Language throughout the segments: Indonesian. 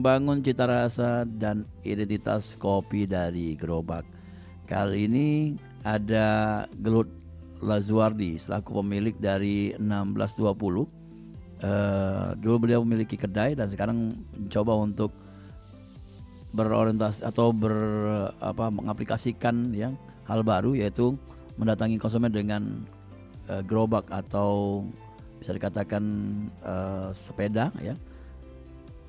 Bangun cita rasa dan identitas kopi dari gerobak. Kali ini ada Gelut Lazuardi selaku pemilik dari 1620. Dulu beliau memiliki kedai dan sekarang mencoba untuk berorientasi atau mengaplikasikan yang hal baru, yaitu mendatangi konsumen dengan gerobak atau bisa dikatakan sepeda ya,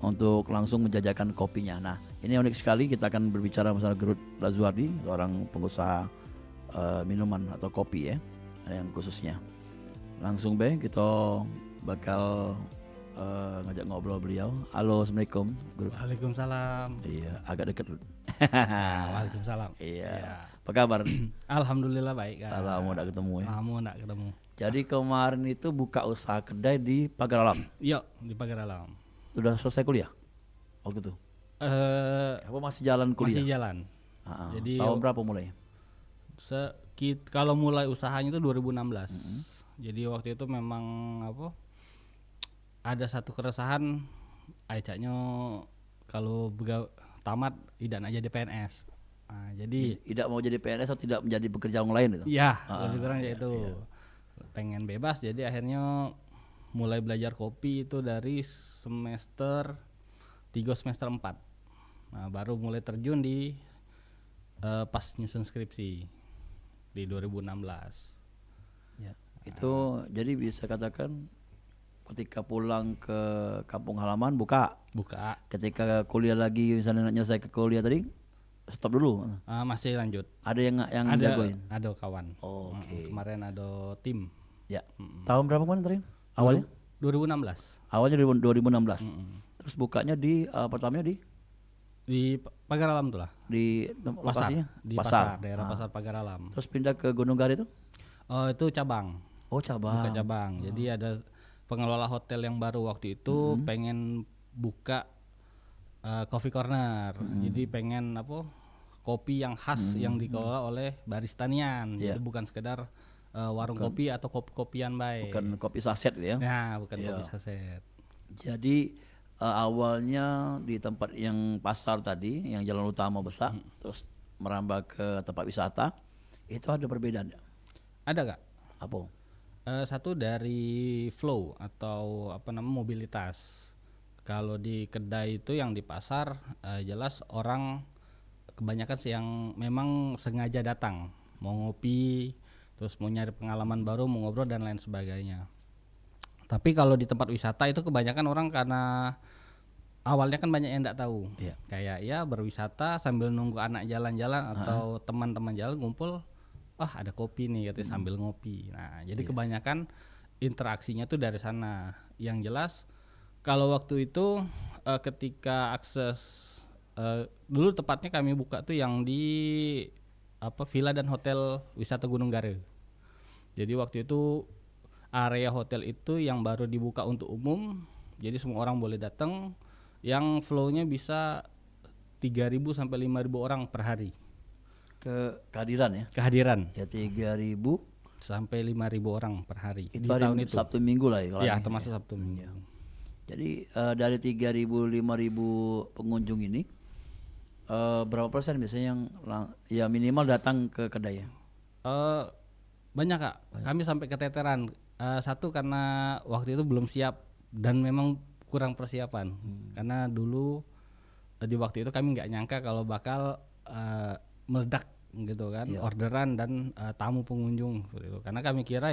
untuk langsung menjajakan kopinya. Nah, ini unik sekali. Kita akan berbicara masalah Gelut Lazuardi, seorang pengusaha minuman atau kopi ya, yang khususnya. Langsung kita bakal ngajak ngobrol beliau. Halo, assalamualaikum. Waalaikumsalam. Iya, agak dekat. Waalaikumsalam. Iya. Ya. Apa kabar? Alhamdulillah baik. Lama udah ketemu ya. Lama enggak ketemu. Jadi kemarin itu buka usaha kedai di Pagar Alam. Yuk di Pagar Alam. Sudah selesai kuliah waktu itu? Apa masih jalan kuliah? Masih jalan. Jadi tahun berapa mulai? Kalau mulai usahanya itu 2016. Jadi waktu itu memang ada satu keresahan, ajaknya kalau tamat tidak nak jadi PNS. Nah, jadi tidak mau jadi PNS atau tidak menjadi pekerja orang lain itu? Iya, lebih kurang itu. Pengen bebas, jadi akhirnya mulai belajar kopi itu dari semester 3 semester 4. Nah, baru mulai terjun di pas nyusun skripsi di 2016. Ya. Itu jadi bisa katakan ketika pulang ke kampung halaman buka. Ketika kuliah lagi, misalnya nyelesai ke kuliah tadi stop dulu. Masih lanjut. Ada yang jagoin? Ada kawan. Oke. Kemarin ada tim. Ya. Tahun berapa kemarin tadi? Awalnya? 2016. Awalnya 2016. Terus bukanya di pertamanya di Pagar Alam tuh lah. Di lokasinya? Di pasar, daerah Pasar Pagar Alam. Terus pindah ke Gunung Gari itu? Itu cabang. Oh, cabang. Buka cabang. Jadi ada pengelola hotel yang baru waktu itu pengen buka coffee corner. Jadi pengen kopi yang khas yang dikelola oleh baristanian. Jadi bukan sekedar warung kopi atau kopi-kopian baik. Bukan kopi saset ya? Nah, bukan kopi saset. Jadi awalnya di tempat yang pasar tadi, yang jalan utama besar, terus merambah ke tempat wisata, itu ada perbedaan nggak? Ada Kak. Apa? Satu dari flow atau mobilitas. Kalau di kedai itu yang di pasar jelas orang kebanyakan sih yang memang sengaja datang mau ngopi, terus mau nyari pengalaman baru, mau ngobrol dan lain sebagainya. Tapi kalau di tempat wisata itu kebanyakan orang karena awalnya kan banyak yang enggak tahu. Kayak berwisata sambil nunggu anak jalan-jalan atau teman-teman jalan ngumpul, ada kopi nih katanya sambil ngopi. Nah, jadi kebanyakan interaksinya tuh dari sana. Yang jelas kalau waktu itu ketika akses dulu tepatnya kami buka tuh yang di villa dan hotel wisata Gunung Gare. Jadi waktu itu area hotel itu yang baru dibuka untuk umum. Jadi semua orang boleh datang, yang flow-nya bisa 3.000 sampai 5.000 orang per hari. Kehadiran ya? Kehadiran. Ya 3.000 sampai 5.000 orang per hari. Itu di tahun itu. Sabtu Minggu lah ya. Iya, termasuk Sabtu Minggu. Jadi dari 3.000 5.000 pengunjung ini berapa persen biasanya yang minimal datang ke kedai ya? Banyak Kak. Kami sampai keteteran. Satu karena waktu itu belum siap dan memang kurang persiapan. Karena dulu di waktu itu kami nggak nyangka kalau bakal meledak gitu kan, orderan dan tamu pengunjung gitu. Karena kami kira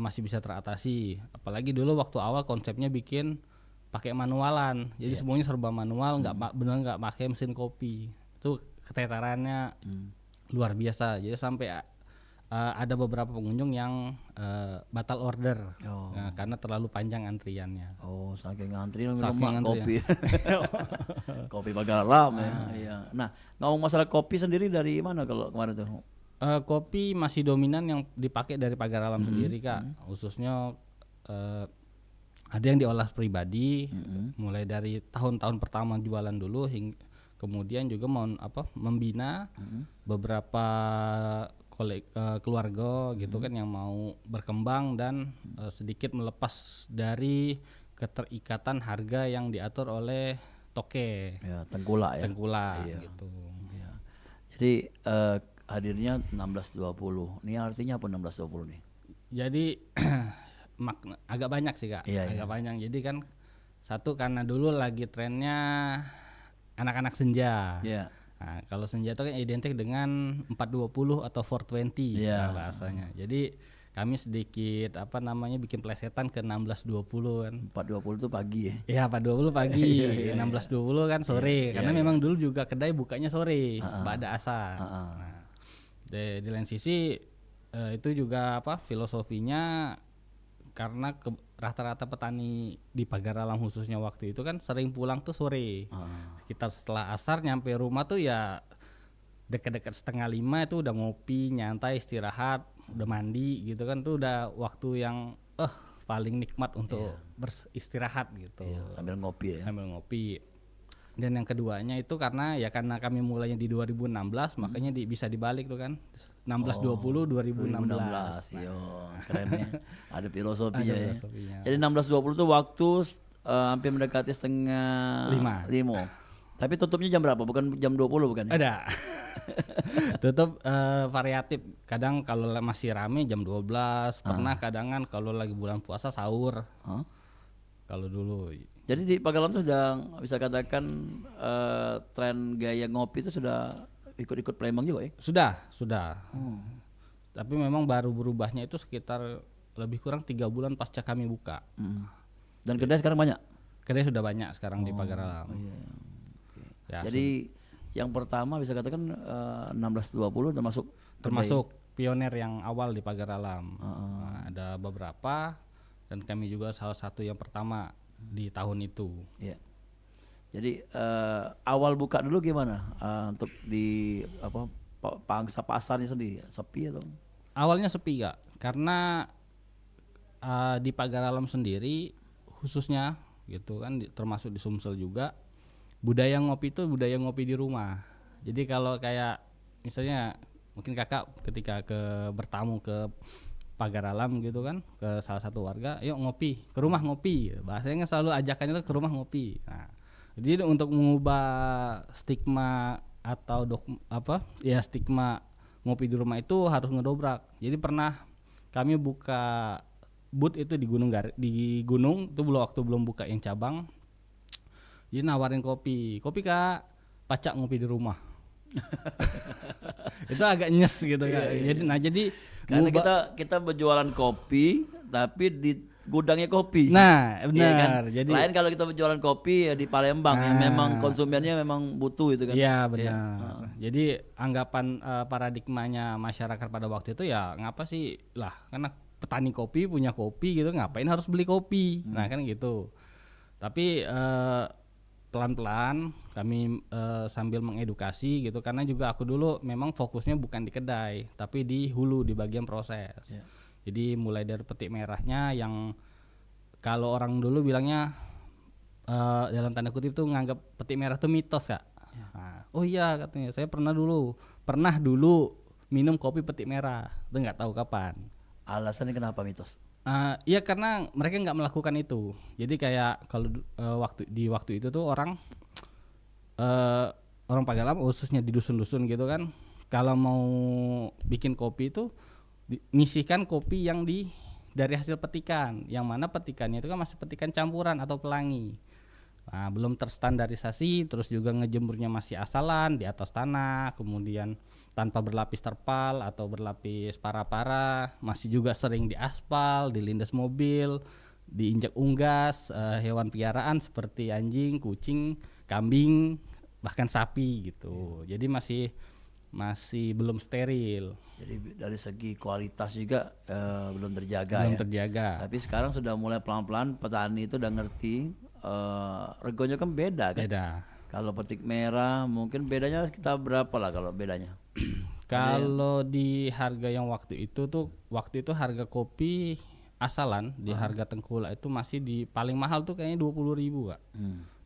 masih bisa teratasi. Apalagi dulu waktu awal konsepnya bikin pakai manualan. Jadi semuanya serba manual, nggak pakai mesin kopi. Itu keteterannya luar biasa. Jadi sampai ada beberapa pengunjung yang batal order karena terlalu panjang antriannya. Saking antri minum kopi. Kopi Pagar Alam ya. Nah, ngomong masalah kopi sendiri dari mana kalau kemarin tuh? Kopi masih dominan yang dipakai dari Pagar Alam sendiri Kak. Khususnya ada yang diolah pribadi, mulai dari tahun-tahun pertama jualan dulu hingga kemudian juga membina beberapa keluarga gitu kan yang mau berkembang dan sedikit melepas dari keterikatan harga yang diatur oleh toke, Ya, tengkulak ya. tengkulak Iya. gitu. Ya. Jadi hadirnya 1620. Ini artinya apa 1620 nih? Jadi makna agak banyak sih Kak, Iya, agak iya. banyak. Jadi kan satu karena dulu lagi trennya anak-anak senja. Iya. Nah, kalau senja itu kan identik dengan 420 atau 420 Iya. bahasanya. Jadi kami sedikit bikin plesetan ke 1620 kan. 420 itu pagi ya. Ya 420 pagi, Iya, iya, iya. 1620 kan sore. Iya, Karena iya. memang dulu juga kedai bukanya sore, Ha-ha. ba'da asar. Ha-ha. Nah, di lain sisi itu juga filosofinya karena rata-rata petani di Pagar Alam khususnya waktu itu kan sering pulang tuh sore. Kita setelah asar nyampe rumah tuh ya dekat-dekat 4:30 itu udah ngopi, nyantai, istirahat, udah mandi gitu kan, tuh udah waktu yang paling nikmat untuk beristirahat gitu. Iya, sambil ngopi ya. Sambil ngopi. Dan yang keduanya itu karena kami mulainya di 2016 makanya bisa dibalik tuh kan. 1620 2016. 2016. Iya, keren ya. Ada filosofinya Ada ya. filosofinya. Jadi 1620 itu waktu hampir mendekati setengah 5. Tapi tutupnya jam berapa? Bukan jam 20 bukan? Ya? Ada. Tutup variatif. Kadang kalau masih rame jam 12, pernah kadangan kalau lagi bulan puasa sahur. Hah? Kalau dulu. Jadi di Pagar Alam itu sudah bisa katakan tren gaya ngopi itu sudah ikut-ikut Palembang juga ya? Sudah. Tapi memang baru berubahnya itu sekitar lebih kurang 3 bulan pasca kami buka. Dan kedai sekarang banyak? Kedai sudah banyak sekarang di Pagar Alam. Iya. Ya, Jadi yang pertama bisa katakan 1620 termasuk pionir yang awal di Pagar Alam. Nah, ada beberapa dan kami juga salah satu yang pertama di tahun itu. Iya. Jadi awal buka dulu gimana untuk di pangsa pasarnya sendiri sepi atau? Awalnya sepi Kak, karena di Pagar Alam sendiri khususnya gitu kan termasuk di Sumsel juga budaya ngopi itu budaya ngopi di rumah. Jadi kalau kayak misalnya mungkin kakak ketika bertamu ke Pagar Alam gitu kan ke salah satu warga, yuk ngopi ke rumah ngopi, bahasanya selalu ajakannya tuh ke rumah ngopi. Nah, jadi untuk mengubah stigma atau stigma ngopi di rumah itu harus ngedobrak. Jadi pernah kami buka booth itu di Gunung itu waktu belum buka yang cabang. Jadi nawarin kopi Kak, pacak ngopi di rumah. Itu agak nyes gitu Kak. Jadi karena kita berjualan kopi tapi di gudangnya kopi. Nah, benar. Iya kan? Jadi lain kalau kita berjualan kopi ya di Palembang yang memang konsumennya memang butuh itu kan. Iya, benar. Jadi anggapan paradigmanya masyarakat pada waktu itu ya ngapa sih lah karena petani kopi punya kopi gitu ngapain harus beli kopi. Nah, kan gitu. Tapi pelan-pelan kami sambil mengedukasi gitu karena juga aku dulu memang fokusnya bukan di kedai tapi di hulu di bagian proses. Jadi mulai dari petik merahnya yang kalau orang dulu bilangnya dalam tanda kutip tuh nganggap petik merah tuh mitos Kak. Nah, oh iya katanya saya pernah dulu minum kopi petik merah itu nggak tahu kapan. Alasannya kenapa mitos? Iya karena mereka nggak melakukan itu. Jadi kayak kalau waktu itu tuh orang Pagar Alam khususnya di dusun-dusun gitu kan, kalau mau bikin kopi itu nyisihkan kopi yang dari hasil petikan, yang mana petikannya itu kan masih petikan campuran atau pelangi. Nah, belum terstandarisasi, terus juga ngejemurnya masih asalan di atas tanah, kemudian tanpa berlapis terpal atau berlapis para-para, masih juga sering di aspal, dilindas mobil, diinjak unggas, hewan piaraan seperti anjing, kucing, kambing, bahkan sapi gitu. Jadi masih belum steril. Jadi dari segi kualitas juga belum terjaga. Belum terjaga. Tapi sekarang sudah mulai pelan-pelan petani itu udah ngerti regonya kan beda kan. Beda. Kalau petik merah mungkin bedanya sekitar berapa lah kalau bedanya? Kalau di harga yang waktu itu harga kopi asalan di harga Tengkulak itu masih di paling mahal tuh kayaknya 20.000 Kak.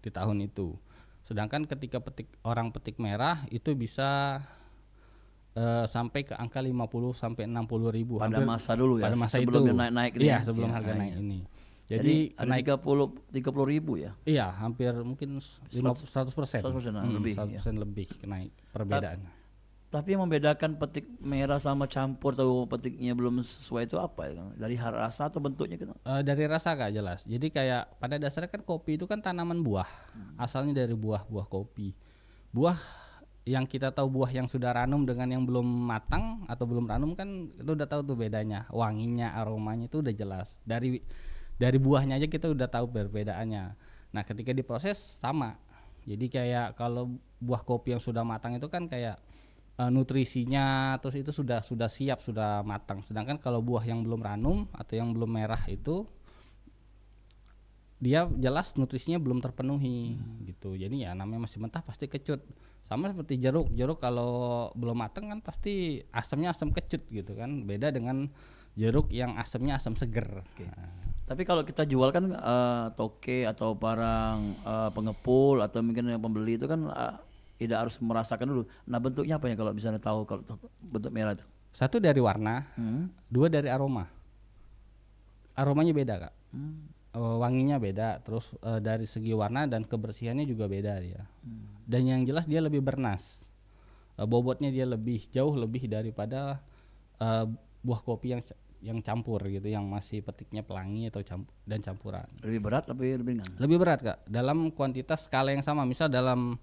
Di tahun itu. Sedangkan ketika orang petik merah itu bisa sampai ke angka 50 sampai 60.000 pada masa dulu ya. Pada masa sebelum itu naik-naik iya, ini. sebelum harga naik ini. Jadi ada naik 30 ribu ya. iya hampir mungkin 100%. 100% lebih. 100% lebih naik perbedaan. Tapi yang membedakan petik merah sama campur atau petiknya belum sesuai itu apa ya? Dari rasa atau bentuknya gitu? Dari rasa Kak jelas. Jadi kayak pada dasarnya kan kopi itu kan tanaman buah. Asalnya dari buah kopi. Buah yang kita tahu buah yang sudah ranum dengan yang belum matang atau belum ranum kan itu udah tahu tuh bedanya. Wanginya, aromanya itu udah jelas. Dari buahnya aja kita udah tahu perbedaannya. Nah, ketika diproses sama. Jadi kayak kalau buah kopi yang sudah matang itu kan kayak nutrisinya terus itu sudah siap, sudah matang. Sedangkan kalau buah yang belum ranum atau yang belum merah itu dia jelas nutrisinya belum terpenuhi gitu. Jadi ya namanya masih mentah pasti kecut. Sama seperti jeruk kalau belum matang kan pasti asamnya asam kecut gitu kan. Beda dengan jeruk yang asamnya asam seger. Oke. Tapi kalau kita jual kan toke atau barang pengepul atau mungkin yang pembeli itu kan tidak harus merasakan dulu. Nah, bentuknya apa ya kalau bisa tahu kalau bentuk merah itu? Satu dari warna, dua dari aroma. Aromanya beda Kak. Wanginya beda, terus dari segi warna dan kebersihannya juga beda dia. Dan yang jelas dia lebih bernas. Bobotnya dia jauh lebih daripada buah kopi yang campur gitu, yang masih petiknya pelangi atau dan campuran. Lebih berat tapi lebih ringan. Lebih berat Kak. Dalam kuantitas skala yang sama, misal dalam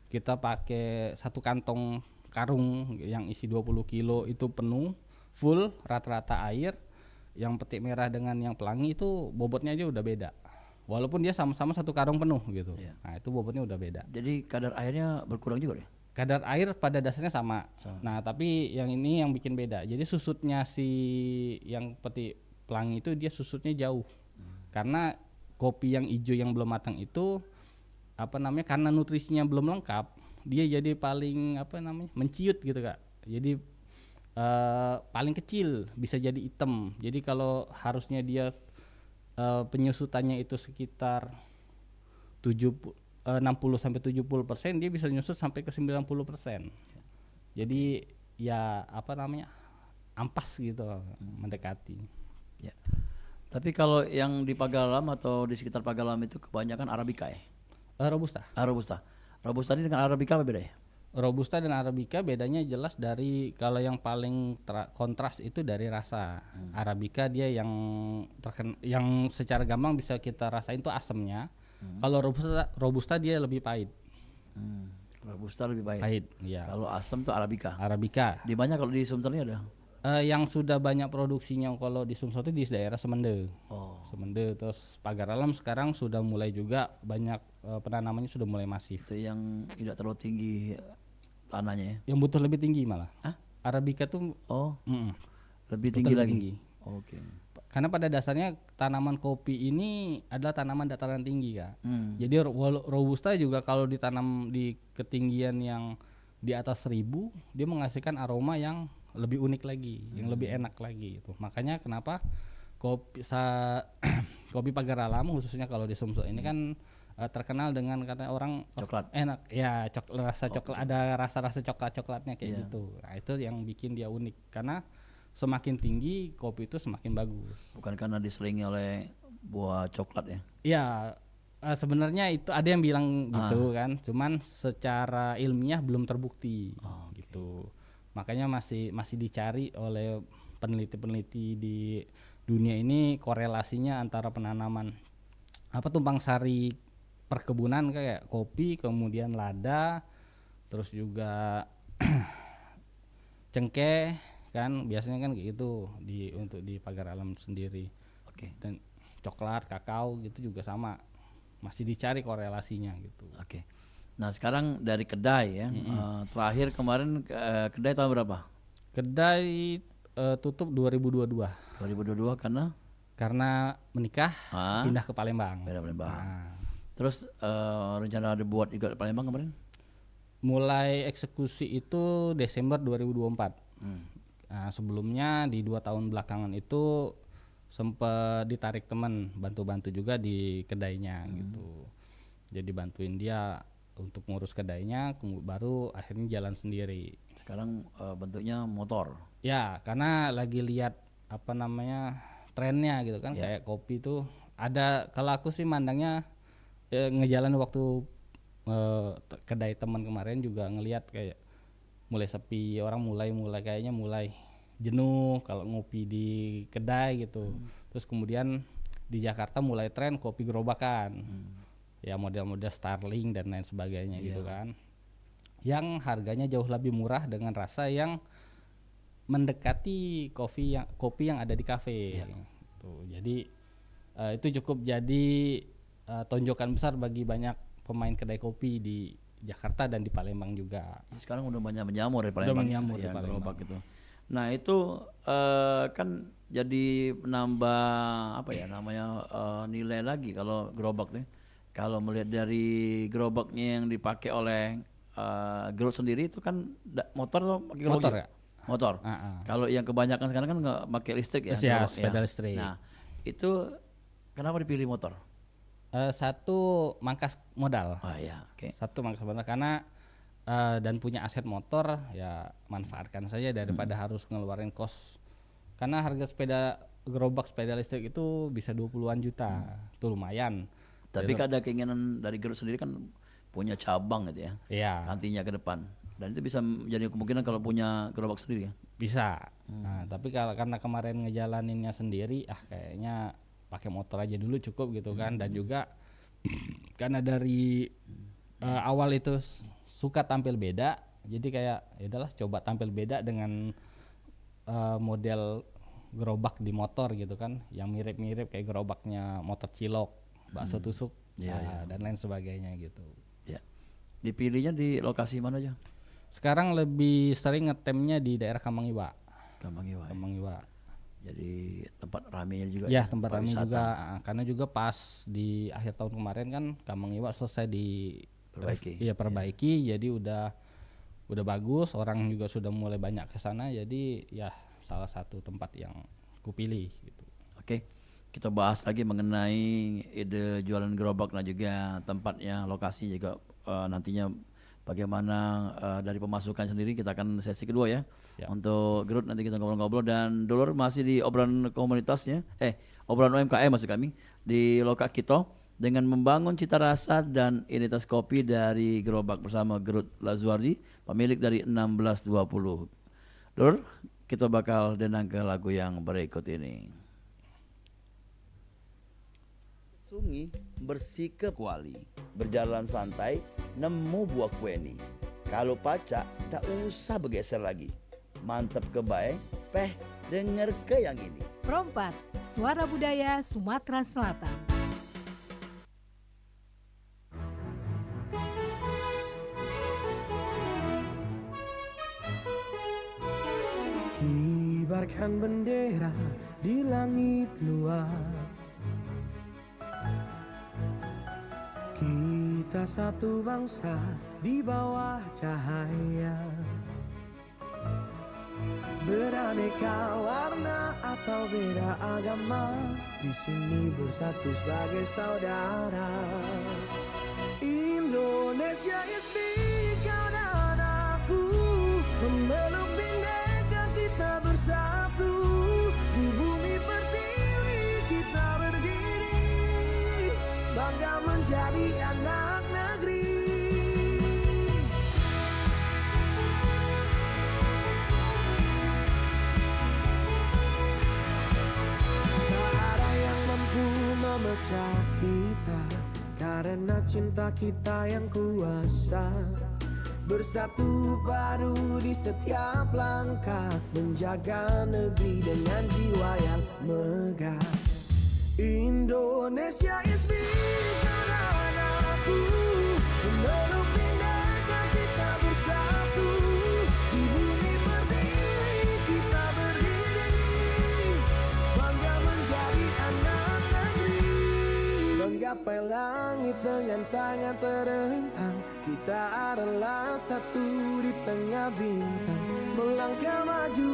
kita pakai satu kantong karung yang isi 20 kilo itu penuh full rata-rata air, yang petik merah dengan yang pelangi itu bobotnya aja udah beda walaupun dia sama-sama satu karung penuh gitu. Nah itu bobotnya udah beda, jadi kadar airnya berkurang juga deh. kadar air pada dasarnya sama. Nah tapi yang ini yang bikin beda, jadi susutnya si yang petik pelangi itu dia susutnya jauh. Karena kopi yang hijau yang belum matang itu karena nutrisinya belum lengkap, dia jadi paling menciut gitu Kak. Jadi paling kecil bisa jadi hitam. Jadi kalau harusnya dia penyusutannya itu sekitar 60 sampai 70%, dia bisa nyusut sampai ke 90%. Jadi ya ampas gitu mendekati. Ya. Tapi kalau yang di Pagalam atau di sekitar Pagalam itu kebanyakan Arabica ya? Robusta. Robusta. Robusta ini dengan Arabica apa beda ya? Robusta dan Arabica bedanya jelas dari kalau yang paling kontras itu dari rasa. Arabica dia yang secara gampang bisa kita rasain tuh asemnya. Kalau Robusta dia lebih pahit. Robusta lebih pahit. Pahit, iya. Kalau asam tuh Arabica. Arabica. Di mana kalau di Sumsel ini ada? Yang sudah banyak produksinya kalau di Sumsel itu di daerah Semende. Semende, terus Pagar Alam sekarang sudah mulai juga banyak penanamannya sudah mulai masif. Itu yang tidak terlalu tinggi tanahnya ya? Yang butuh lebih tinggi malah. Arabica tuh lebih tinggi lagi. Oke. Karena pada dasarnya tanaman kopi ini adalah tanaman dataran tinggi Kak. Jadi Robusta juga kalau ditanam di ketinggian yang di atas 1000, dia menghasilkan aroma yang lebih unik lagi, yang lebih enak lagi itu. Makanya kenapa kopi Pagar Alam khususnya kalau di Sumsel ini kan terkenal dengan kata orang coklat. Enak ya, rasa coklat, ada rasa coklatnya kayak gitu. Nah itu yang bikin dia unik, karena semakin tinggi kopi itu semakin bagus. Bukan karena diselingi oleh buah coklat ya? Iya, sebenarnya itu ada yang bilang gitu kan, cuman secara ilmiah belum terbukti gitu. Makanya masih dicari oleh peneliti-peneliti di dunia ini korelasinya antara penanaman tumpang sari perkebunan kayak kopi, kemudian lada, terus juga cengkeh kan, biasanya kan kayak gitu untuk di Pagar Alam sendiri. Dan coklat, kakao gitu juga sama, masih dicari korelasinya gitu. Nah sekarang dari kedai ya, terakhir kemarin kedai tahun berapa? Kedai tutup 2022. 2022 karena menikah, pindah ke Palembang. Terus rencana ada buat juga di Palembang kemarin? Mulai eksekusi itu Desember 2024. Nah, sebelumnya di 2 tahun belakangan itu sempat ditarik teman bantu-bantu juga di kedainya gitu. Jadi bantuin dia untuk ngurus kedainya, baru akhirnya jalan sendiri. Sekarang bentuknya motor. Ya, karena lagi lihat trennya gitu kan, kayak kopi tuh ada, kalau aku sih mandangnya ngejalan waktu kedai teman kemarin juga ngelihat kayak mulai sepi, orang mulai kayaknya mulai jenuh kalau ngopi di kedai gitu. Terus kemudian di Jakarta mulai tren kopi gerobakan, ya model-model Starling dan lain sebagainya gitu kan, yang harganya jauh lebih murah dengan rasa yang mendekati kopi yang ada di kafe. Tuh, jadi itu cukup jadi tonjokan besar bagi banyak pemain kedai kopi di Jakarta dan di Palembang juga. Sekarang udah banyak menjamur ya Udah menjamur di Palembang. gerobak itu. Nah itu kan jadi menambah apa ya namanya nilai lagi kalau gerobak tuh. Kalau melihat dari gerobaknya yang dipakai oleh Growth sendiri itu kan motor atau pakai gerobak? Motor ya? Motor. Kalau yang kebanyakan sekarang kan nggak pakai listrik ya? Ya, sepeda listrik. Nah itu kenapa dipilih motor? Satu, mangkas modal. Satu, mangkas modal karena dan punya aset motor, ya manfaatkan saja daripada harus ngeluarin kos. Karena harga gerobak sepeda listrik itu bisa 20-an juta. Itu lumayan. Tapi kan ada keinginan dari Growth sendiri kan punya cabang gitu ya. Iya. Nantinya ke depan. Dan itu bisa menjadi kemungkinan kalau punya gerobak sendiri ya. Bisa. Nah, tapi karena kemarin ngejalaninnya sendiri, kayaknya pakai motor aja dulu cukup gitu kan. Dan juga karena dari awal itu suka tampil beda, jadi kayak ya udahlah coba tampil beda dengan model gerobak di motor gitu kan, yang mirip-mirip kayak gerobaknya motor cilok, bakso tusuk, dan lain sebagainya gitu. Ya. Dipilihnya di lokasi mana aja? Sekarang lebih sering ngetemnya di daerah Kambang Iwa. Jadi tempat ramenya juga. Ya, tempat rame juga, karena juga pas di akhir tahun kemarin kan Kambang Iwa selesai perbaiki, jadi udah bagus, orang juga sudah mulai banyak ke sana, jadi ya salah satu tempat yang kupilih gitu. Oke. Kita bahas lagi mengenai ide jualan gerobak dan juga tempatnya, lokasi juga nantinya bagaimana dari pemasukan sendiri. Kita akan sesi kedua ya. Siap. Untuk Growth nanti kita ngobrol-ngobrol, dan dulur masih di obrolan komunitasnya, obrolan UMKM maksud kami di Lokak Kito dengan membangun cita rasa dan identitas kopi dari gerobak bersama Growth Lazuardi, pemilik dari 1620. Dulur, kita bakal denang ke lagu yang berikut ini. Sungi bersikap wali, berjalan santai, nemu buah kueni. Kalau pacak, tak usah bergeser lagi. Mantap kebaik, denger ke yang ini. Perompak, suara budaya Sumatera Selatan. Kibarkan bendera di langit luas, kita satu bangsa di bawah cahaya. Beraneka warna atau beda agama, di sini bersatu sebagai saudara. Indonesia is big, kau dan aku memeluk bhinneka kita bersatu. Di bumi pertiwi kita berdiri, bangga menjadi anak negeri. Memecah kita karena cinta kita yang kuasa. Bersatu padu di setiap langkah, menjaga negeri dengan jiwa yang megah. Indonesia is big, dan aku memeluk bhinneka kita bersatu. Di bumi pertiwi kita berdiri, bangga menjadi anak negeri. Menggapai langit dengan tangan terentang, kita adalah satu di tengah bintang. Melangkah maju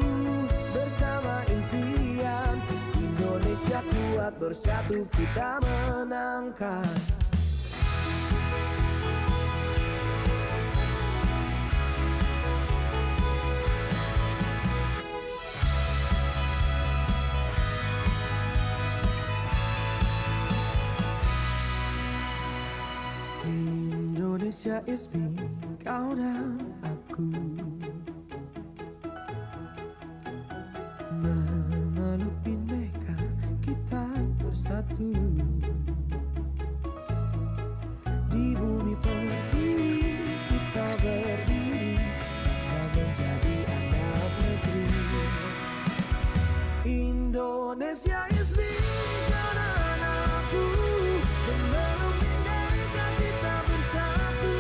bersama impian, Indonesia kuat bersatu kita menangkan. Indonesia is me, kau dan aku. Memeluk bineka kita bersatu. Di bumi pertiwi kita berdiri, kita menjadi anak negeri. Indonesia is me, kau dan aku. Memeluk bineka kita bersatu.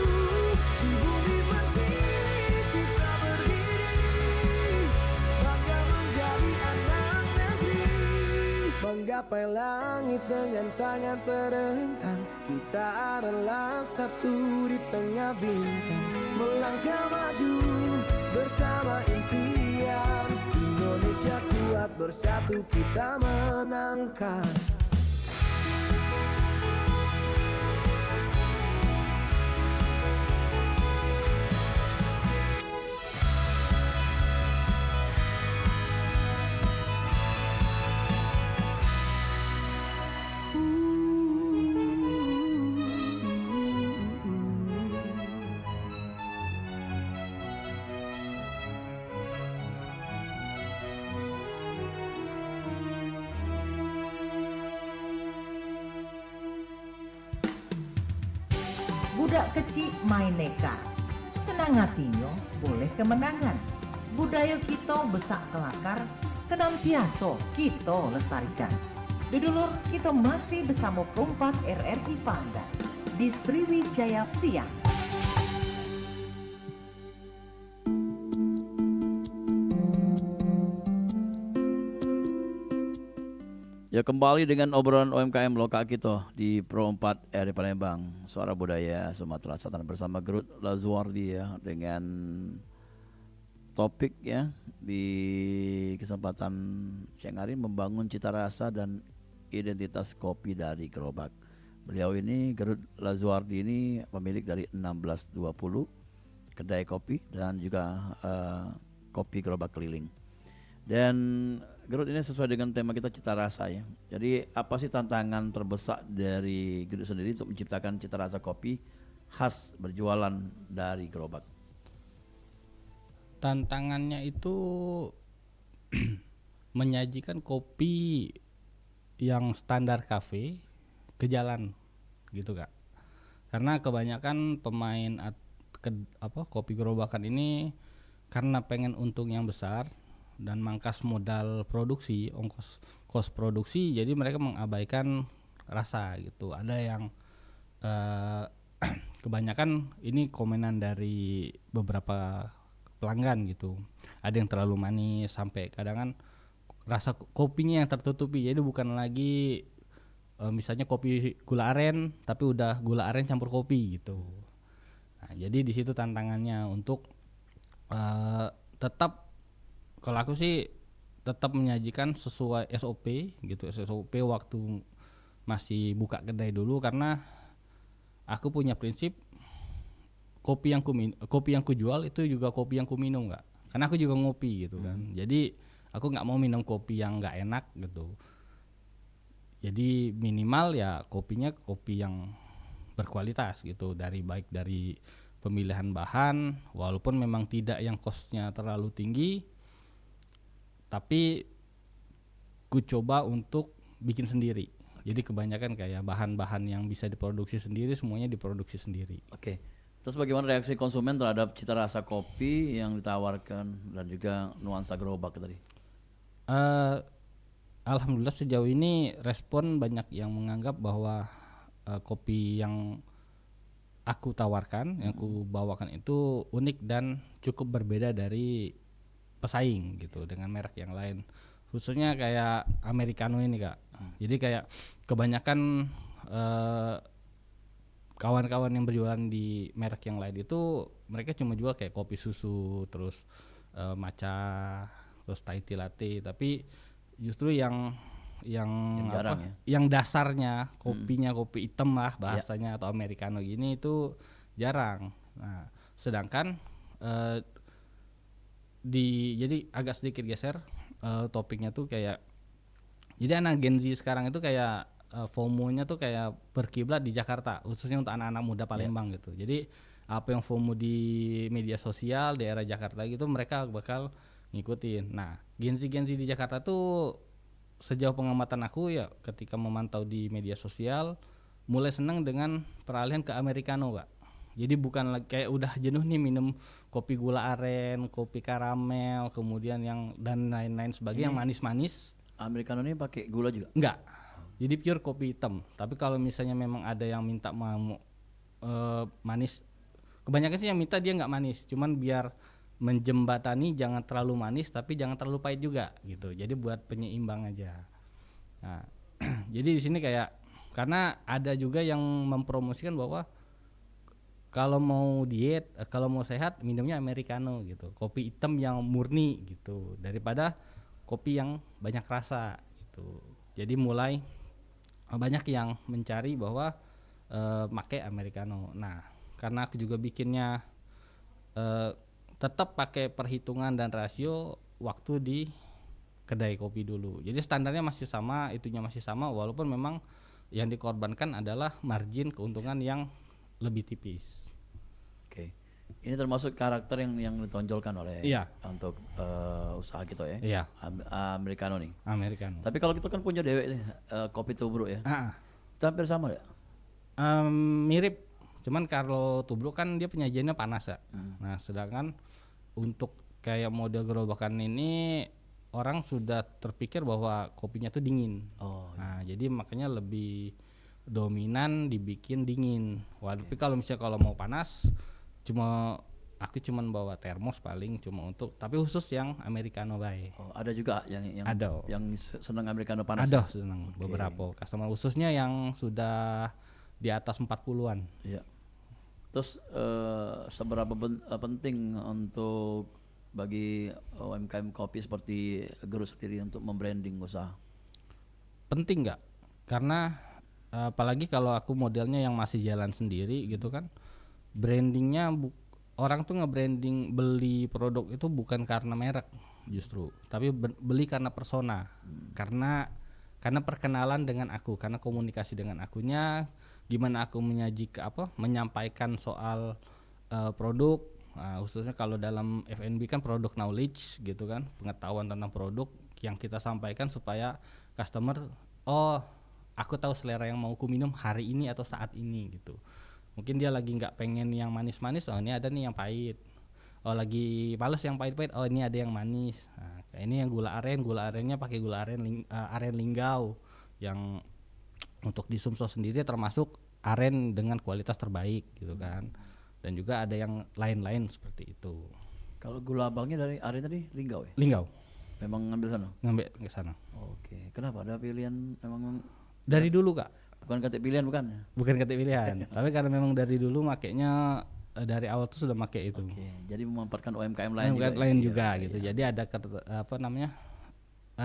Di bumi pertiwi kita berdiri, bangga menjadi anak negeri. Menggapai langit dengan tangan terentang, kita adalah satu di tengah bintang. Melangkah maju bersama impian, Indonesia kuat bersatu kita menangkan. Budak kecil main neka, senang hatinya boleh kemenangan. Budaya kita besak kelakar, senantiasa kita lestarikan. Dudulur kita masih bersama perempat RRI Panda di Sriwijaya Siang. Ya, kembali dengan obrolan UMKM lokal kita di Pro 4 RRI Palembang, Suara Budaya Sumatera Selatan bersama Gerud Lazuardi ya, dengan topik ya di kesempatan siang hari, membangun cita rasa dan identitas kopi dari gerobak. Beliau ini, Gerud Lazuardi ini, pemilik dari 1620 kedai kopi dan juga kopi gerobak keliling. Dan Gerud ini sesuai dengan tema kita, cita rasa ya. Jadi apa sih tantangan terbesar dari Gerud sendiri untuk menciptakan cita rasa kopi khas berjualan dari gerobak? Tantangannya itu menyajikan kopi yang standar kafe ke jalan gitu Kak. Karena kebanyakan pemain kopi gerobakan ini karena pengen untung yang besar dan mangkas modal produksi, kos produksi, jadi mereka mengabaikan rasa gitu. Ada yang kebanyakan ini komenan dari beberapa pelanggan gitu. Ada yang terlalu manis sampai kadang kan rasa kopinya yang tertutupi. Jadi bukan lagi misalnya kopi gula aren tapi udah gula aren campur kopi gitu. Nah, jadi di situ tantangannya untuk tetap, kalau aku sih tetap menyajikan sesuai SOP gitu, SOP waktu masih buka kedai dulu, karena aku punya prinsip kopi yang ku jual itu juga kopi yang ku minum Kak. Karena aku juga ngopi gitu kan. Jadi aku nggak mau minum kopi yang nggak enak gitu. Jadi minimal ya kopinya kopi yang berkualitas gitu, baik dari pemilihan bahan, walaupun memang tidak yang kosnya terlalu tinggi, tapi ku coba untuk bikin sendiri. Jadi kebanyakan kayak bahan-bahan yang bisa diproduksi sendiri, semuanya diproduksi sendiri. Oke. Terus bagaimana reaksi konsumen terhadap cita rasa kopi yang ditawarkan dan juga nuansa gerobak tadi? Alhamdulillah sejauh ini respon banyak yang menganggap bahwa kopi yang aku tawarkan, yang aku bawakan itu unik dan cukup berbeda dari pesaing gitu dengan merek yang lain, khususnya kayak americano ini Kak. Jadi kayak kebanyakan kawan-kawan yang berjualan di merek yang lain itu mereka cuma jual kayak kopi susu, terus matcha, terus Thai tea latte, tapi justru yang jarang ya? yang dasarnya kopinya kopi hitam lah bahasanya, atau americano gini itu jarang. Nah, sedangkan jadi agak sedikit geser topiknya tuh kayak, jadi anak Gen Z sekarang itu kayak FOMO-nya tuh kayak berkiblat di Jakarta, khususnya untuk anak-anak muda Palembang gitu. Jadi apa yang FOMO di media sosial daerah Jakarta gitu mereka bakal ngikutin. Nah, Gen Z di Jakarta tuh sejauh pengamatan aku ya ketika memantau di media sosial mulai senang dengan peralihan ke americano, Kak. Jadi bukan lagi kayak udah jenuh nih minum kopi gula aren, kopi karamel, kemudian yang dan lain-lain sebagainya yang manis-manis. Americano ini pakai gula juga? Enggak. Jadi pure kopi hitam. Tapi kalau misalnya memang ada yang minta mau manis, kebanyakan sih yang minta dia nggak manis, cuman biar menjembatani jangan terlalu manis tapi jangan terlalu pahit juga gitu. Jadi buat penyeimbang aja. Nah, jadi di sini kayak karena ada juga yang mempromosikan bahwa kalau mau diet, kalau mau sehat minumnya americano gitu. Kopi hitam yang murni gitu daripada kopi yang banyak rasa gitu. Jadi mulai banyak yang mencari bahwa pakai americano. Nah, karena aku juga bikinnya tetap pakai perhitungan dan rasio waktu di kedai kopi dulu. Jadi standarnya masih sama, itunya masih sama walaupun memang yang dikorbankan adalah margin keuntungan yang lebih tipis. Oke. Ini termasuk karakter yang ditonjolkan oleh Iya. untuk usaha kita ya. Iya, Americano nih. americano. Tapi kalau kita kan punya dewek nih, kopi tubruk ya. Itu hampir sama ya? Mirip, cuman kalau tubruk kan dia penyajiannya panas ya. Nah, sedangkan untuk kayak model gerobakan ini orang sudah terpikir bahwa kopinya tuh dingin. Oh. Nah, jadi makanya lebih dominan dibikin dingin. Tapi kalau misalnya kalau mau panas, aku cuman bawa termos paling cuma untuk, tapi khusus yang americano bae. Oh, ada juga yang Ada. yang senang americano panas. Ada senang beberapa customer khususnya yang sudah di atas 40-an. Iya. Terus seberapa penting untuk bagi UMKM kopi seperti Guru sendiri untuk membranding usaha? Penting nggak? Karena apalagi kalau aku modelnya yang masih jalan sendiri gitu kan, brandingnya orang tuh nge-branding beli produk itu bukan karena merek justru, tapi beli karena persona, karena perkenalan dengan aku, karena komunikasi dengan akunya, gimana aku menyampaikan soal produk. Nah, khususnya kalau dalam F&B kan produk knowledge gitu kan, pengetahuan tentang produk yang kita sampaikan supaya customer, oh aku tahu selera yang mau ku minum hari ini atau saat ini gitu. Mungkin dia lagi nggak pengen yang manis-manis, oh ini ada nih yang pahit. Oh lagi males yang pahit-pahit, oh ini ada yang manis. Nah, kayak ini yang gula arennya pakai gula aren linggau yang untuk di Sumsel sendiri termasuk aren dengan kualitas terbaik gitu kan. Dan juga ada yang lain-lain seperti itu. Kalau gula abangnya dari aren tadi linggau ya? Linggau. Memang ngambil sana? Ngambil ke sana. Oke. Kenapa ada pilihan memang Dari dulu, Kak. bukan kata pilihan bukan? Bukan kata pilihan, tapi karena memang dari dulu makainya dari awal tuh sudah pakai itu. Oke. Jadi memanfaatkan UMKM lain juga. Lain ya? juga Iya, gitu. iya. Jadi ada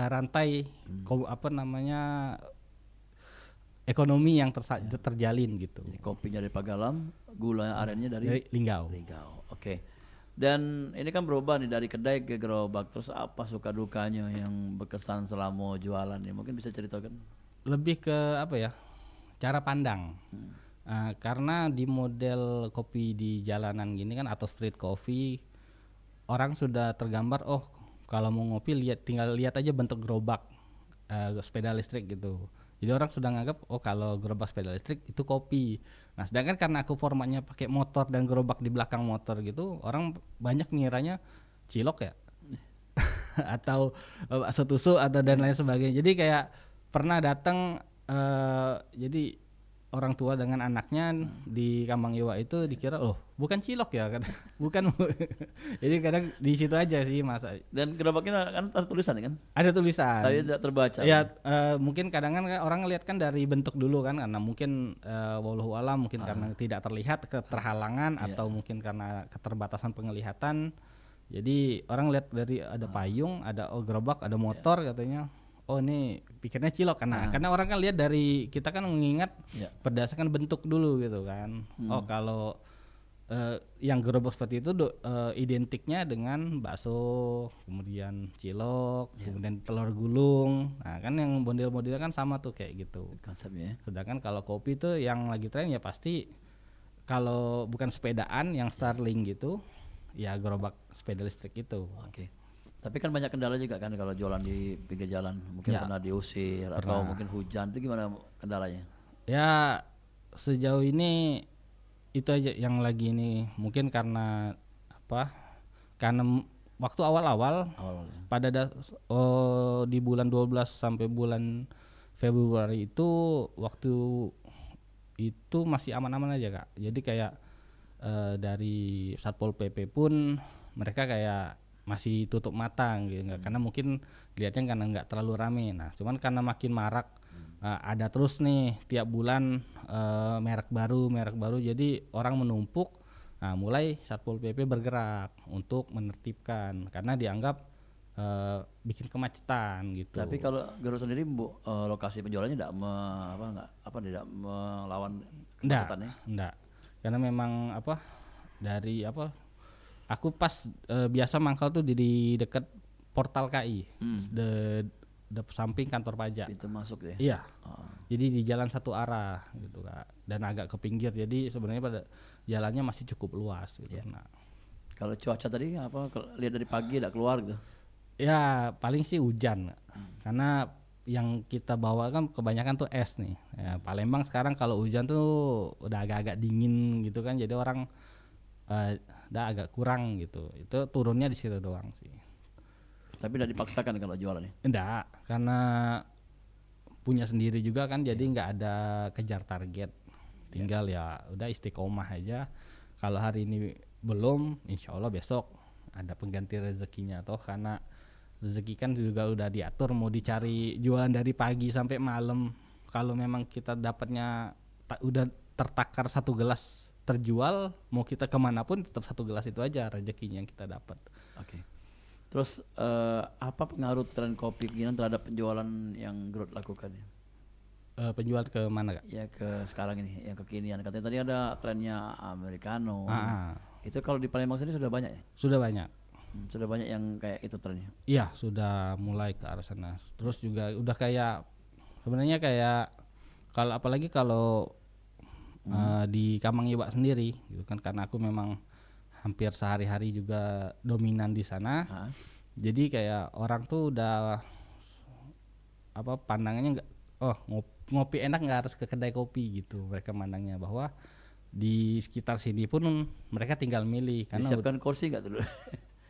rantai ekonomi yang terjalin gitu. Jadi kopinya dari Pagalam, gula arennya dari Dari linggau. Linggau. Oke. Dan ini kan berubah nih dari kedai ke gerobak. Terus apa suka dukanya yang berkesan selama jualan nih? Mungkin bisa ceritakan? Lebih ke cara pandang. Karena di model kopi di jalanan gini kan atau street coffee, orang sudah tergambar, oh kalau mau ngopi tinggal lihat aja bentuk gerobak sepeda listrik gitu. Jadi orang sudah nganggap, oh kalau gerobak sepeda listrik itu kopi. Nah sedangkan karena aku formatnya pakai motor dan gerobak di belakang motor gitu, orang banyak ngiranya cilok ya atau bakso tusuk atau dan lain sebagainya. Jadi kayak pernah datang jadi orang tua dengan anaknya di Kambang Iwa itu dikira, loh bukan cilok ya kan, bukan. Jadi kadang di situ aja sih masa. Dan gerobaknya kan ada tulisan kan? Ada tulisan. Tapi tidak terbaca. Ya mungkin kadang kan orang ngelihat kan dari bentuk dulu kan, karena mungkin wallahu alam mungkin karena tidak terlihat keterhalangan atau mungkin karena keterbatasan penglihatan. Jadi orang lihat dari ada payung, ada gerobak, ada motor katanya. Oh ini pikirnya cilok karena orang kan lihat dari kita kan mengingat berdasarkan bentuk dulu gitu kan. Oh kalau yang gerobak seperti itu identiknya dengan bakso, kemudian cilok, kemudian telur gulung. Nah kan yang model-modelnya kan sama tuh kayak gitu. Konsepnya. Sedangkan kalau kopi tuh yang lagi tren ya pasti Kalau bukan sepedaan yang Starling gitu, ya gerobak sepeda listrik itu. Oke. Tapi kan banyak kendala juga kan kalau jualan di pinggir jalan. Mungkin Ya, pernah diusir atau pernah. mungkin hujan, itu gimana kendalanya? Ya sejauh ini itu aja yang lagi ini, mungkin karena apa? Karena waktu awal-awal Awalnya. pada di bulan 12 sampai bulan Februari itu, waktu itu masih aman-aman aja Kak. Jadi kayak dari Satpol PP pun mereka kayak masih tutup mata gitu, karena mungkin dilihatnya karena nggak terlalu rame. Nah cuman karena makin marak, ada terus nih tiap bulan merek baru, jadi orang menumpuk. Nah mulai Satpol PP bergerak untuk menertibkan karena dianggap bikin kemacetan gitu. Tapi kalau Gero sendiri lokasi penjualannya tidak melawan kemacetannya? Enggak. Karena memang dari aku pas biasa mangkal tuh di dekat portal KI, de samping kantor pajak. Itu masuk ya? Iya. Oh. Jadi di jalan satu arah gitu Kak, dan agak ke pinggir. Jadi sebenarnya pada jalannya masih cukup luas gitu. Iya. Nah, Kalau cuaca tadi lihat dari pagi tidak keluar gitu? ya paling sih hujan, karena yang kita bawa kan kebanyakan tuh es nih. Ya, Palembang sekarang kalau hujan tuh udah agak-agak dingin gitu kan, jadi orang udah agak kurang gitu. Itu turunnya di situ doang sih. Tapi tidak dipaksakan kalau jualan ya? Enggak, karena punya sendiri juga kan, jadi nggak ada kejar target. Tinggal ya udah istiqomah aja. Kalau hari ini belum, insya Allah besok ada pengganti rezekinya toh, karena rezeki kan juga udah diatur, mau dicari jualan dari pagi sampai malam. Kalau memang kita dapatnya udah tertakar satu gelas terjual, mau kita kemanapun tetap satu gelas itu aja rezekinya yang kita dapat. Oke. Terus apa pengaruh tren kopi kekinian terhadap penjualan yang Growth lakukan ya? Penjual ke mana Kak? Ya ke sekarang ini, yang kekinian. Katanya tadi ada trennya Americano. Ah, Itu kalau di Palembang sini sudah banyak ya? sudah banyak. Sudah banyak yang kayak itu trennya. Iya, sudah mulai ke arah sana. Terus juga udah kayak sebenarnya kayak apalagi kalau di Kamang Iwak sendiri gitu kan, karena aku memang hampir sehari-hari juga dominan di sana. Ah. Jadi kayak orang tuh udah pandangannya nggak, ngopi enak nggak harus ke kedai kopi gitu. Mereka mandangnya bahwa di sekitar sini pun mereka tinggal milih karena Disiapkan kursi nggak dulu?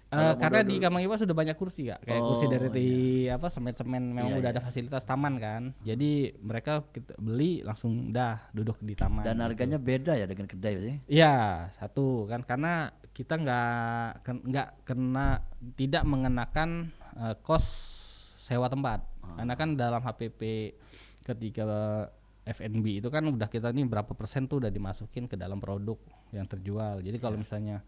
Kalau karena modal di dulu. Kamang Iwa sudah banyak kursi Kak, kayak kursi dari semen-semen memang Iya, udah iya. ada fasilitas taman kan, jadi mereka kita beli langsung dah duduk di taman. Dan gitu. harganya beda ya dengan kedai sih? Iya, satu kan, karena kita nggak kena, tidak mengenakan kos sewa tempat, karena kan dalam HPP ketika F&B itu kan udah kita nih berapa persen tuh udah dimasukin ke dalam produk yang terjual. Jadi kalau misalnya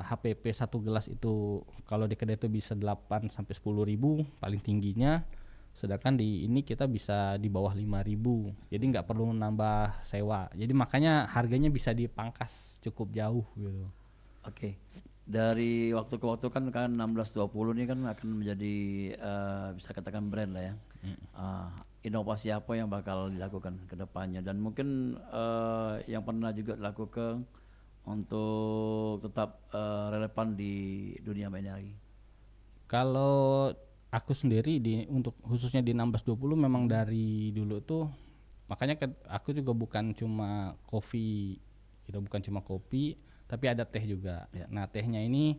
HPP satu gelas itu kalau di kedai itu bisa 8 sampai 10 ribu paling tingginya, sedangkan di ini kita bisa di bawah 5 ribu, jadi nggak perlu nambah sewa, jadi makanya harganya bisa dipangkas cukup jauh gitu. Oke. Dari waktu ke waktu kan 1620 ini kan akan menjadi bisa katakan brand lah ya. Inovasi apa yang bakal dilakukan ke depannya, dan mungkin yang pernah juga dilakukan untuk tetap relevan di dunia minerai? Kalau aku sendiri untuk khususnya di 1620 memang dari dulu tuh, makanya aku juga bukan cuma kopi, tapi ada teh juga. Ya. Nah tehnya ini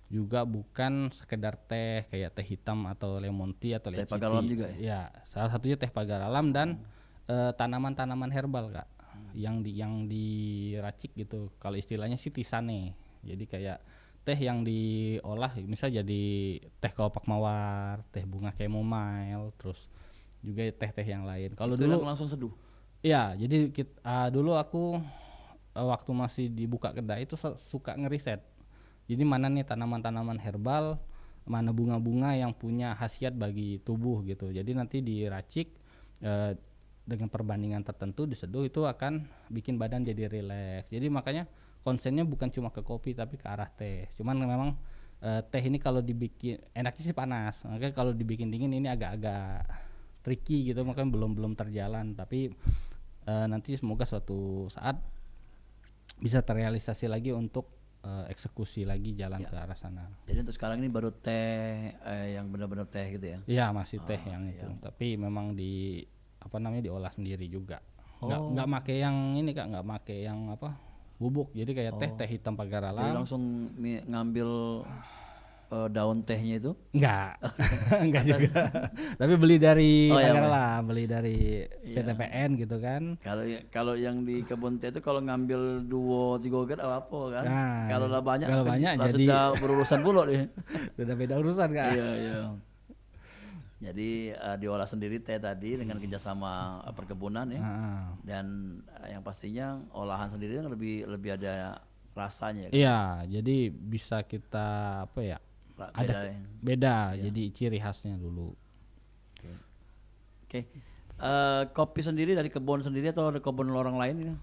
juga bukan sekedar teh kayak teh hitam atau lemon tea atau Teh leciti. Pagaralam juga ya? Ya, salah satunya teh Pagaralam dan tanaman-tanaman herbal Kak, yang diracik gitu. Kalau istilahnya sih tisane. Jadi kayak teh yang diolah misal jadi teh kelopak mawar, teh bunga chamomile, terus juga teh-teh yang lain. Kalau Itu dulu yang langsung seduh. ya, jadi dulu aku waktu masih dibuka kedai itu suka ngeriset. Jadi mana nih tanaman-tanaman herbal, mana bunga-bunga yang punya khasiat bagi tubuh gitu. Jadi nanti diracik dengan perbandingan tertentu diseduh, itu akan bikin badan jadi rileks. Jadi makanya konsennya bukan cuma ke kopi tapi ke arah teh. Cuman memang teh ini kalau dibikin enaknya sih panas. Makanya kalau dibikin dingin ini agak-agak tricky gitu, makanya belum terjalan. Tapi nanti semoga suatu saat bisa terrealisasi lagi untuk eksekusi lagi jalan Ya. ke arah sana. Jadi untuk sekarang ini baru teh yang benar-benar teh gitu ya. Iya masih teh Ah, yang iya. itu, tapi memang diolah sendiri juga. Nggak Oh. make yang ini Kak, nggak make yang apa bubuk. Jadi kayak teh hitam pagar Jadi alam. langsung ngambil daun tehnya itu. Enggak, enggak juga. Tapi beli dari Oh, ya, pagar Pak. alam, beli dari Iya. PTPN gitu kan. Kalau yang di kebun teh itu kalau ngambil 2-3 gat apa kan. Nah, Kalau lah banyak kalau kan banyak langsung jadi- dah berurusan pula dia. Udah beda urusan Kak. Iya, iya. Jadi diolah sendiri teh tadi dengan kerjasama perkebunan ya. Heeh. Dan yang pastinya olahan sendiri kan lebih ada rasanya kan. Iya, jadi bisa kita apa ya? Beda ya. Beda, jadi ciri khasnya dulu. Oke. Kopi sendiri dari kebun sendiri atau ada kebun orang lain ya?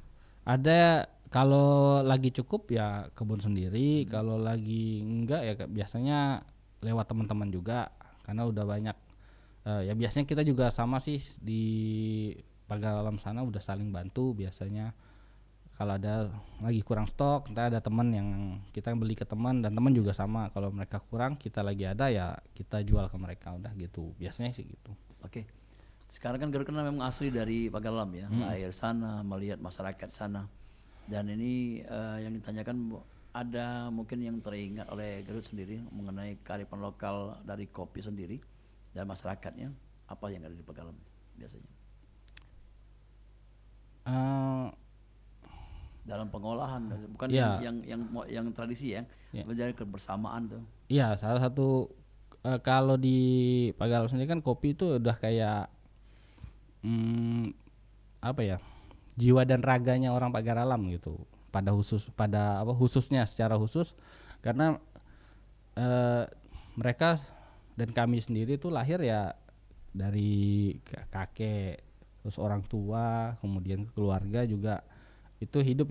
Ada kalau lagi cukup ya kebun sendiri, kalau lagi enggak ya biasanya lewat teman-teman juga karena udah banyak. Ya biasanya kita juga sama sih di pagar alam sana udah saling bantu biasanya. Kalau ada lagi kurang stok, ntar ada teman yang kita beli ke teman dan teman juga sama. Kalau mereka kurang, kita lagi ada ya kita jual ke mereka udah gitu. Biasanya sih gitu. Oke. Sekarang kan Garut kan memang asli dari Pagalam ya, lahir sana, melihat masyarakat sana. Dan ini yang ditanyakan ada mungkin yang teringat oleh Garut sendiri mengenai kearifan lokal dari kopi sendiri dan masyarakatnya, apa yang ada di Pagalam biasanya Eh, dalam pengolahan, bukan Ya. yang tradisi ya, Ya. menjadi kebersamaan tuh. Iya, salah satu kalau di Pagalau sendiri kan kopi itu udah kayak apa ya, jiwa dan raganya orang Pagar Alam gitu. Pada khususnya secara khusus karena mereka dan kami sendiri tuh lahir ya dari kakek, terus orang tua, kemudian keluarga juga itu hidup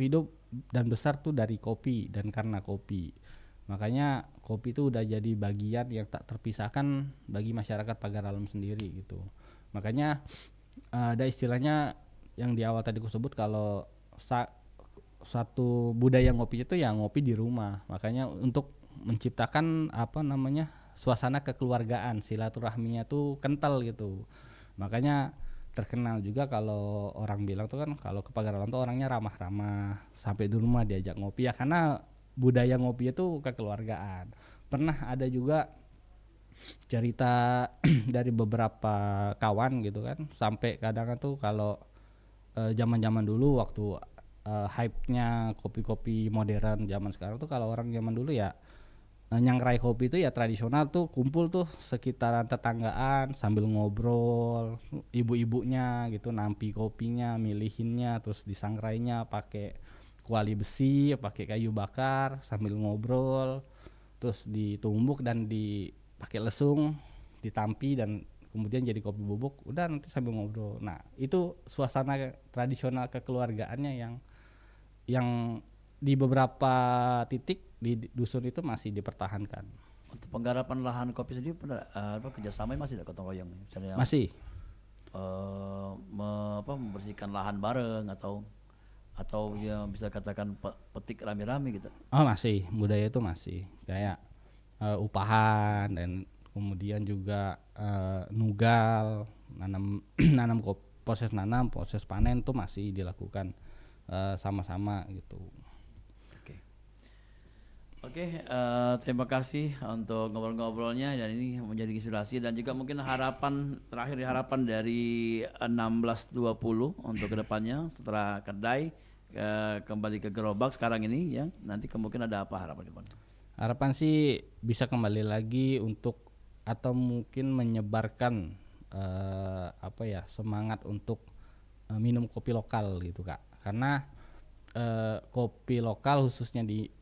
dan besar tuh dari kopi dan karena kopi. Makanya kopi itu udah jadi bagian yang tak terpisahkan bagi masyarakat Pagar Alam sendiri gitu. Makanya ada istilahnya yang di awal tadi aku sebut kalau satu budaya ngopi itu ya ngopi di rumah. Makanya untuk menciptakan suasana kekeluargaan, silaturahminya tuh kental gitu. Makanya terkenal juga kalau orang bilang tuh kan kalau ke Pagar Alam tuh orangnya ramah-ramah, sampai di rumah diajak ngopi ya karena budaya ngopi itu kekeluargaan. Pernah ada juga cerita dari beberapa kawan gitu kan, sampai kadang tuh kalau zaman-zaman dulu waktu hype-nya kopi-kopi modern zaman sekarang tuh kalau orang zaman dulu ya nyangrai kopi itu ya tradisional tuh kumpul tuh sekitaran tetanggaan sambil ngobrol, ibu-ibunya gitu nampi kopinya, milihinnya, terus disangrainya pakai kuali besi, pakai kayu bakar sambil ngobrol, terus ditumbuk dan dipakai lesung, ditampi dan kemudian jadi kopi bubuk, udah nanti sambil ngobrol. Nah itu suasana tradisional kekeluargaannya yang di beberapa titik di dusun itu masih dipertahankan. Untuk penggarapan lahan kopi sendiri pernah kerjasama masih ada gotong royong misalnya Masih. Membersihkan lahan bareng atau ya bisa katakan petik rame-rame gitu. Oh masih, budaya itu masih kayak upahan dan kemudian juga nugal, proses panen tuh masih dilakukan sama-sama gitu. Oke, terima kasih untuk ngobrol-ngobrolnya dan ini menjadi inspirasi dan juga mungkin harapan dari 1620 untuk kedepannya setelah kedai kembali ke gerobak sekarang ini ya, nanti kemungkinan ada apa harapan depan? Harapan sih bisa kembali lagi atau mungkin menyebarkan semangat untuk minum kopi lokal gitu Kak, karena kopi lokal khususnya di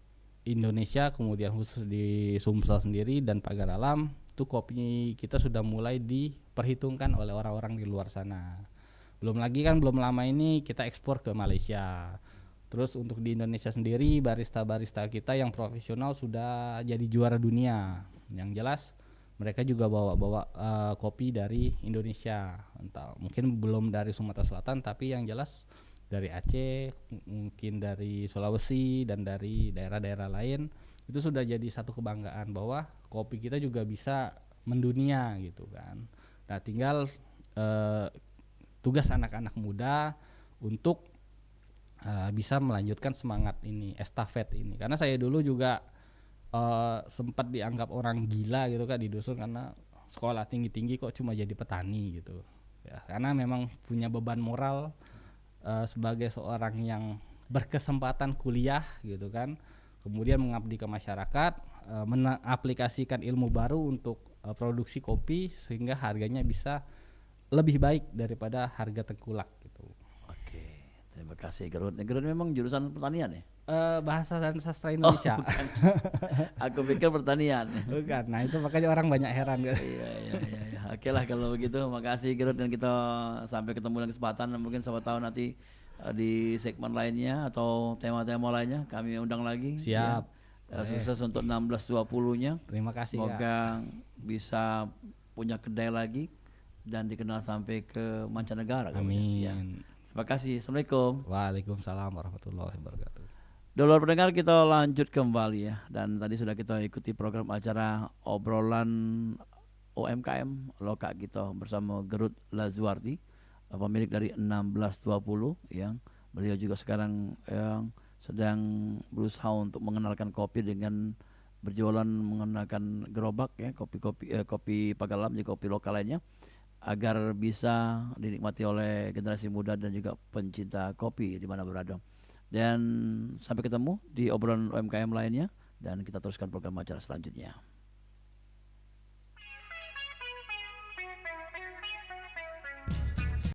Indonesia, kemudian khusus di Sumsel sendiri dan Pagar Alam, tuh kopi kita sudah mulai diperhitungkan oleh orang-orang di luar sana. Belum lama ini kita ekspor ke Malaysia. Terus untuk di Indonesia sendiri barista-barista kita yang profesional sudah jadi juara dunia. Yang jelas mereka juga bawa kopi dari Indonesia. Entah mungkin belum dari Sumatera Selatan, tapi yang jelas dari Aceh, mungkin dari Sulawesi dan dari daerah-daerah lain, itu sudah jadi satu kebanggaan bahwa kopi kita juga bisa mendunia gitu kan. Nah, tinggal tugas anak-anak muda untuk bisa melanjutkan semangat ini, estafet ini. Karena saya dulu juga sempat dianggap orang gila gitu kan di dusun karena sekolah tinggi-tinggi kok cuma jadi petani gitu. Ya, karena memang punya beban moral sebagai seorang yang berkesempatan kuliah gitu kan, kemudian mengabdi ke masyarakat, mengaplikasikan ilmu baru untuk produksi kopi sehingga harganya bisa lebih baik daripada harga tengkulak gitu. Oke, terima kasih Gerud. Gerud memang jurusan pertanian ya? Bahasa dan sastra Indonesia. Bukan. Aku pikir pertanian. Bukan. Nah, itu makanya orang banyak heran kan. Iya. Oke lah kalau begitu. Makasih Gerud, dan kita sampai ketemu dalam kesempatan, mungkin siapa tahu nanti di segmen lainnya atau tema-tema lainnya kami undang lagi. Siap. Ya. Sukses untuk 1620-nya. Terima kasih. Semoga bisa punya kedai lagi dan dikenal sampai ke mancanegara. Amin. Ya. Terima kasih. Assalamualaikum. Waalaikumsalam warahmatullahi wabarakatuh. Dulur pendengar, kita lanjut kembali ya. Dan tadi sudah kita ikuti program acara obrolan UMKM Lokal kita bersama Gerud Lazuardi, pemilik dari 1620, yang beliau juga sekarang yang sedang berusaha untuk mengenalkan kopi dengan berjualan mengenakan gerobak ya, kopi Pagalam, juga kopi lokal lainnya, agar bisa dinikmati oleh generasi muda dan juga pencinta kopi di mana berada. Dan sampai ketemu di obrolan UMKM lainnya, dan kita teruskan program acara selanjutnya.